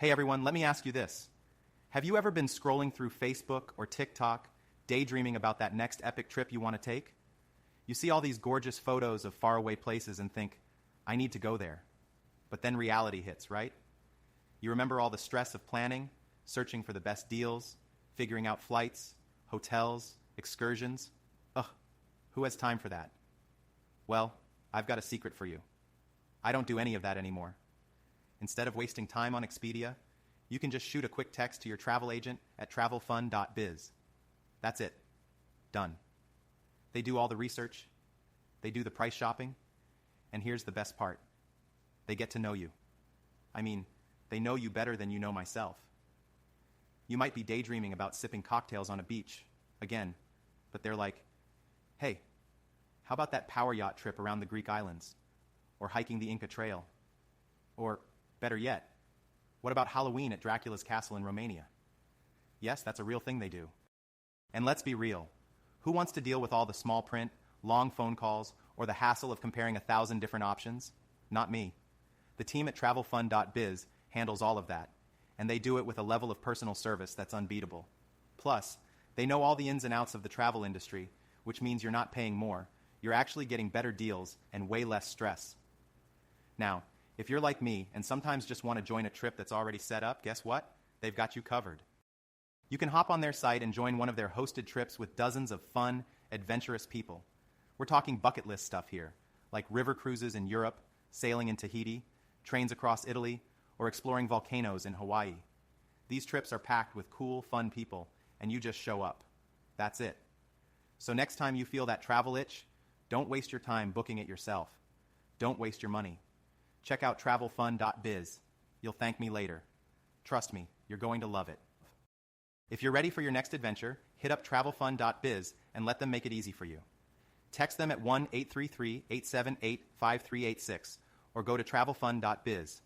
Hey everyone, let me ask you this. Have you ever been scrolling through Facebook or TikTok, daydreaming about that next epic trip you want to take? You see all these gorgeous photos of faraway places and think, I need to go there. But then reality hits, right? You remember all the stress of planning, searching for the best deals, figuring out flights, hotels, excursions. Ugh, who has time for that? Well, I've got a secret for you. I don't do any of that anymore. Instead of wasting time on Expedia, you can just shoot a quick text to your travel agent at TravelFun.Biz. That's it. Done. They do all the research. They do the price shopping. And here's the best part. They get to know you. I mean, they know you better than you know myself. You might be daydreaming about sipping cocktails on a beach, again, but they're like, hey, how about that power yacht trip around the Greek islands? Or hiking the Inca Trail? Or, better yet, what about Halloween at Dracula's castle in Romania? Yes, that's a real thing they do. And let's be real. Who wants to deal with all the small print, long phone calls, or the hassle of comparing 1,000 different options? Not me. The team at TravelFun.Biz handles all of that, and they do it with a level of personal service that's unbeatable. Plus, they know all the ins and outs of the travel industry, which means you're not paying more. You're actually getting better deals and way less stress. Now, if you're like me and sometimes just want to join a trip that's already set up, guess what? They've got you covered. You can hop on their site and join one of their hosted trips with dozens of fun, adventurous people. We're talking bucket list stuff here, like river cruises in Europe, sailing in Tahiti, trains across Italy, or exploring volcanoes in Hawaii. These trips are packed with cool, fun people, and you just show up. That's it. So next time you feel that travel itch, don't waste your time booking it yourself. Don't waste your money. Check out TravelFun.Biz. You'll thank me later. Trust me, you're going to love it. If you're ready for your next adventure, hit up TravelFun.Biz and let them make it easy for you. Text them at 1-833-878-5386 or go to TravelFun.Biz.